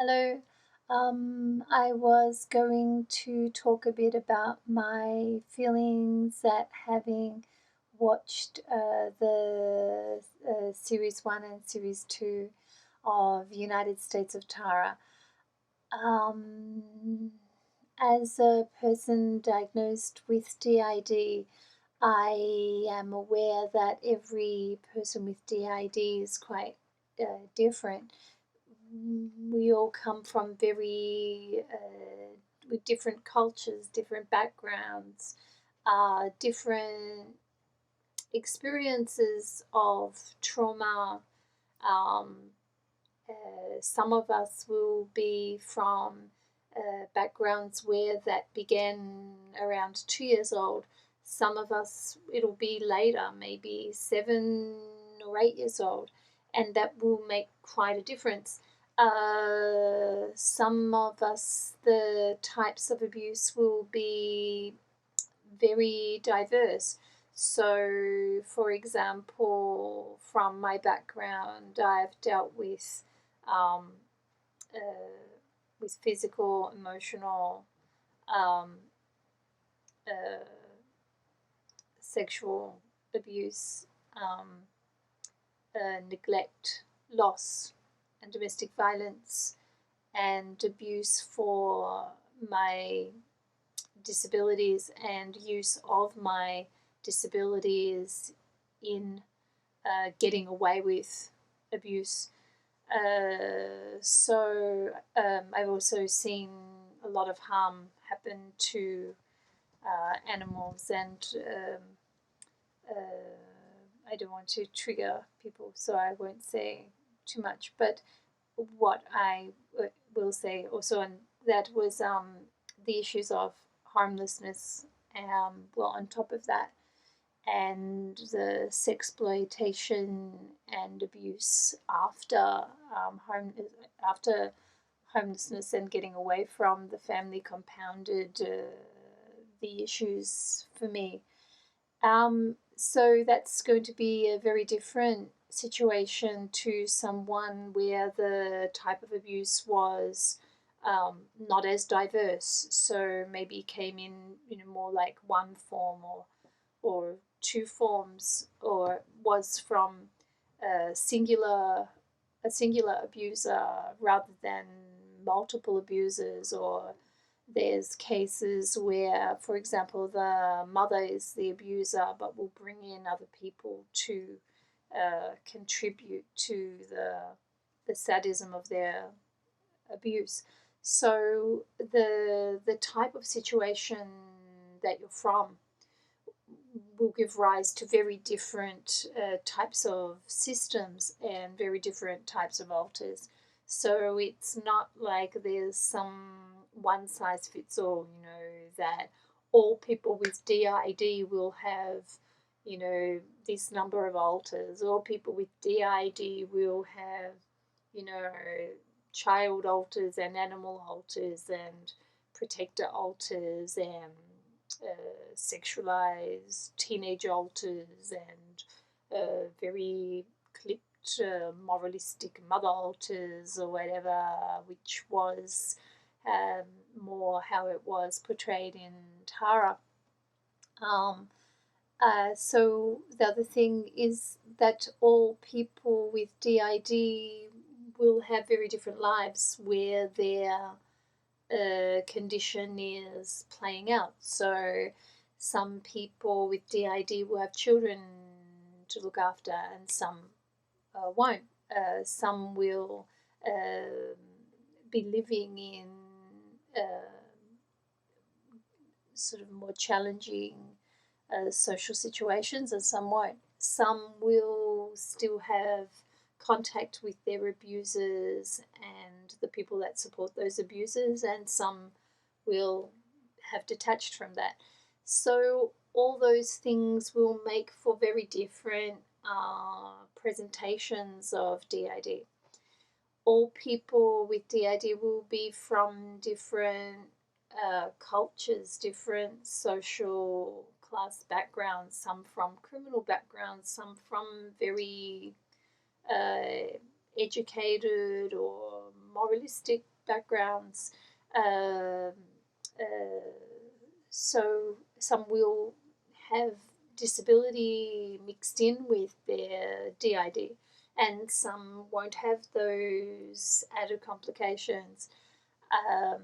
Hello. I was going to talk a bit about my feelings at having watched the Series 1 and Series 2 of United States of Tara. As a person diagnosed with DID, I am aware that every person with DID is quite different. We all come from very with different cultures, different backgrounds, different experiences of trauma. Um, some of us will be from backgrounds where that began around 2 years old. Some of us, it'll be later, maybe 7 or 8 years old, and that will make quite a difference. Some of us, the types of abuse will be very diverse. So, for example, from my background, I've dealt um, with physical, emotional, um, uh, sexual abuse, neglect, loss, and domestic violence, and abuse for my disabilities and use of my disabilities in getting away with abuse. I've also seen a lot of harm happen to animals, and I don't want to trigger people, so I won't say too much. But what I will say also, and that was the issues of harmlessness. On top of that, and the sexploitation and abuse after after homelessness and getting away from the family compounded the issues for me. So that's going to be a very different situation to someone where the type of abuse was not as diverse. So maybe came in, more like one form or two forms, or was from a singular abuser rather than multiple abusers. Or there's cases where, for example, the mother is the abuser but will bring in other people to contribute to the sadism of their abuse. So the type of situation that you're from will give rise to very different types of systems and very different types of alters. So it's not like there's some one size fits all, that all people with DID will have, this number of alters. All people with DID will have, child alters and animal alters and protector alters and sexualized teenage alters and very clipped moralistic mother alters or whatever, which was more how it was portrayed in Tara. So the other thing is that all people with DID will have very different lives where their condition is playing out. So some people with DID will have children to look after, and some won't. Some will be living in sort of more challenging social situations, and some won't. Some will still have contact with their abusers and the people that support those abusers, and some will have detached from that. So all those things will make for very different presentations of DID. All people with DID will be from different cultures, different social class backgrounds, some from criminal backgrounds, some from very educated or moralistic backgrounds. Um, so some will have disability mixed in with their DID, and some won't have those added complications. Um,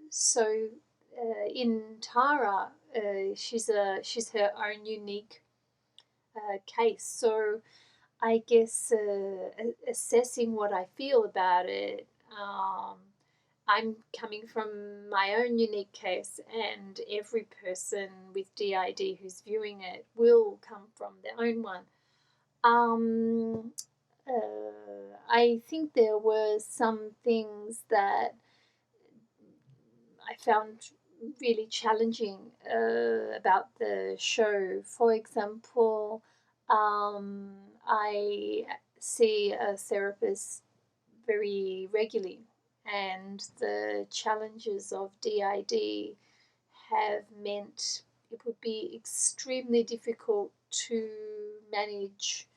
so in Tara, she's her own unique case. So I guess assessing what I feel about it, I'm coming from my own unique case, and every person with DID who's viewing it will come from their own one. I think there were some things that I found really challenging about the show. For example, I see a therapist very regularly, and the challenges of DID have meant it would be extremely difficult to manage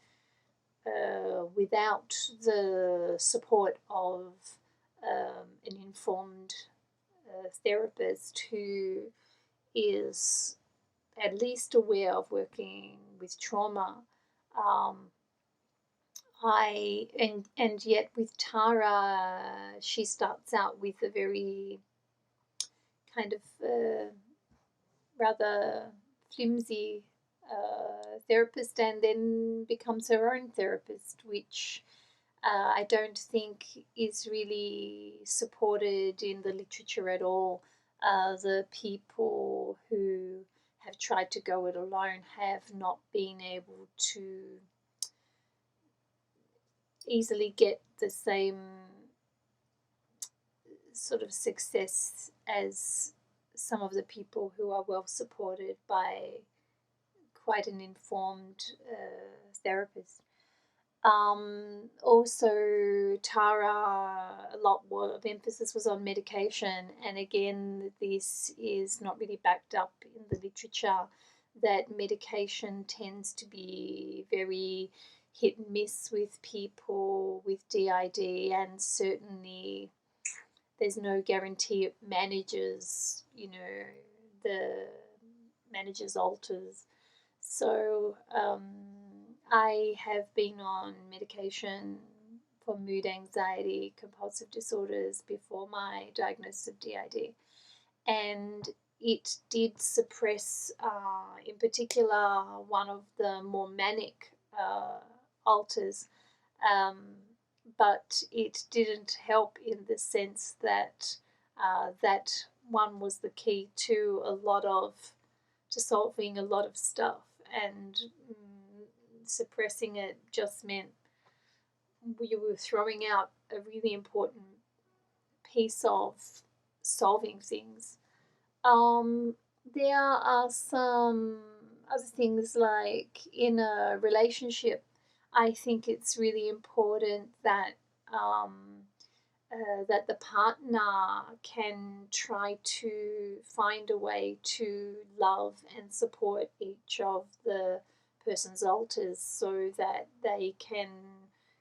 without the support of an informed therapist who is at least aware of working with trauma. And yet with Tara, she starts out with a very kind of rather flimsy therapist, and then becomes her own therapist, which I don't think is really supported in the literature at all. The people who have tried to go it alone have not been able to easily get the same sort of success as some of the people who are well supported by quite an informed therapist. Also, Tara, a lot more of emphasis was on medication, and again, this is not really backed up in the literature, that medication tends to be very hit and miss with people with DID, and certainly there's no guarantee it manages, the manages alters. So I have been on medication for mood anxiety, compulsive disorders before my diagnosis of DID, and it did suppress, in particular, one of the more manic alters, but it didn't help in the sense that that one was the key to solving a lot of stuff, and suppressing it just meant you were throwing out a really important piece of solving things. There are some other things, like in a relationship, I think it's really important that that the partner can try to find a way to love and support each of the person's alters, so that they can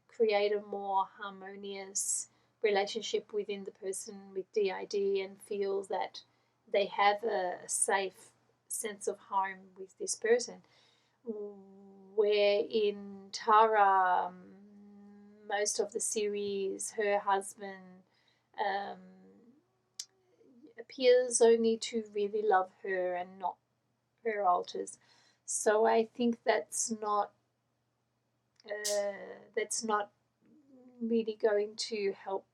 create a more harmonious relationship within the person with DID and feel that they have a safe sense of home with this person. Where in Tara, most of the series, her husband appears only to really love her and not her alters. So I think that's not really going to help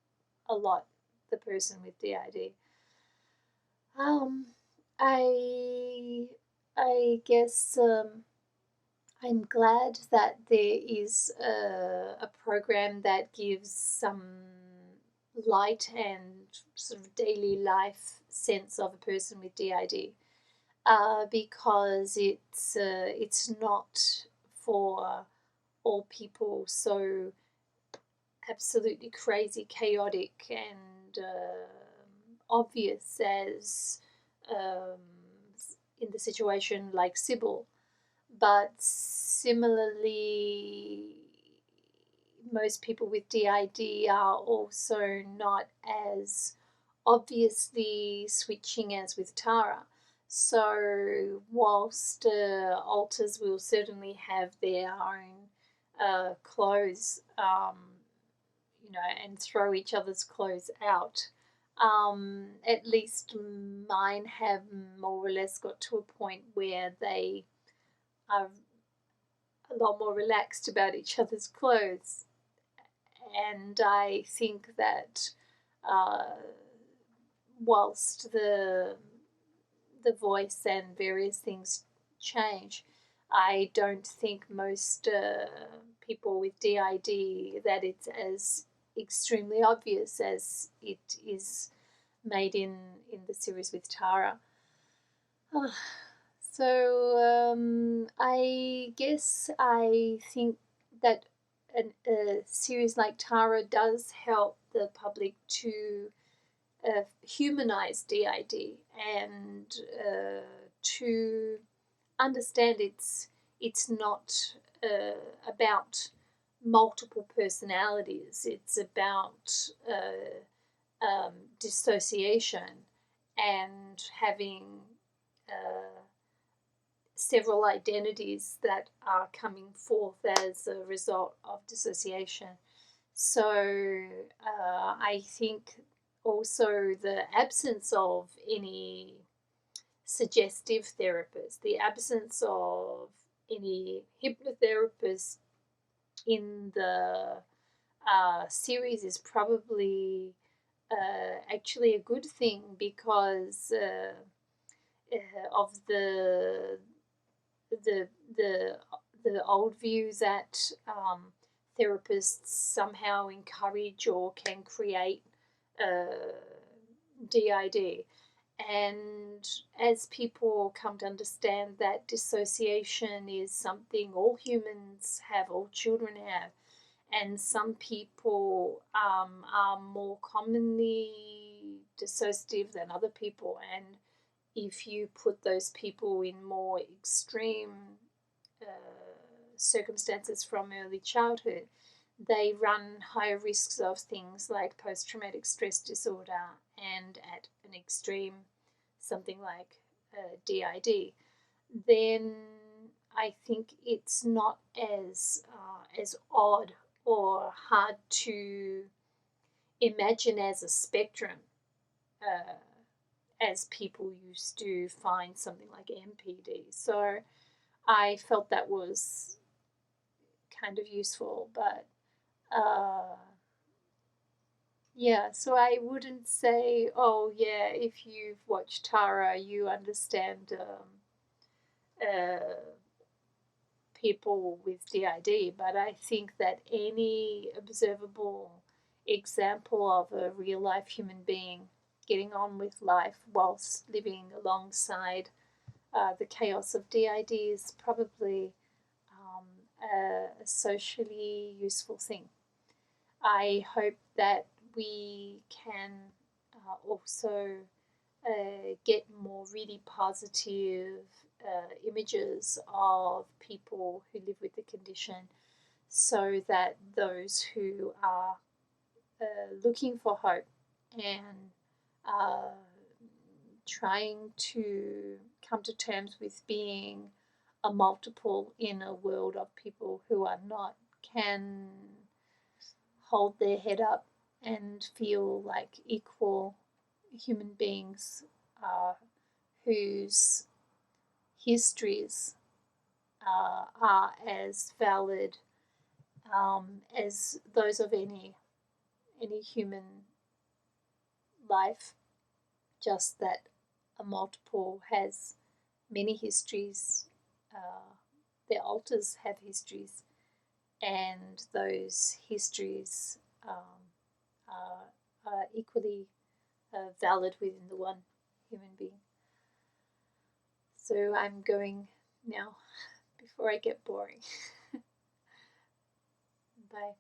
a lot the person with DID. I guess I'm glad that there is a program that gives some light and sort of daily life sense of a person with DID, because it's not for all people so absolutely crazy, chaotic, and obvious as in the situation like Sybil, but similarly most people with DID are also not as obviously switching as with Tara. So whilst alters will certainly have their own clothes, and throw each other's clothes out, at least mine have more or less got to a point where they are a lot more relaxed about each other's clothes. And I think that whilst the voice and various things change, I don't think most people with DID that it's as extremely obvious as it is made in the series with Tara. So I guess I think that a series like Tara does help the public to humanize DID and to understand it's not about multiple personalities. It's about dissociation and having several identities that are coming forth as a result of dissociation. So I think also the absence of any suggestive therapist, the absence of any hypnotherapist in the series is probably actually a good thing, because of the old view that therapists somehow encourage or can create DID. And as people come to understand that dissociation is something all humans have, all children have, and some people are more commonly dissociative than other people, and if you put those people in more extreme circumstances from early childhood, they run higher risks of things like post-traumatic stress disorder, and at an extreme, something like DID, then I think it's not as odd or hard to imagine as a spectrum as people used to find something like MPD. So I felt that was kind of useful, but yeah, so I wouldn't say, oh yeah, if you've watched Tara, you understand people with DID, but I think that any observable example of a real life human being getting on with life whilst living alongside the chaos of DID is probably a socially useful thing. I hope that we can also get more really positive images of people who live with the condition, so that those who are looking for hope and trying to come to terms with being a multiple in a world of people who are not, can hold their head up and feel like equal human beings whose histories are as valid as those of any human life, just that a multiple has many histories, their alters have histories, and those histories are equally valid within the one human being. So I'm going now before I get boring. Bye.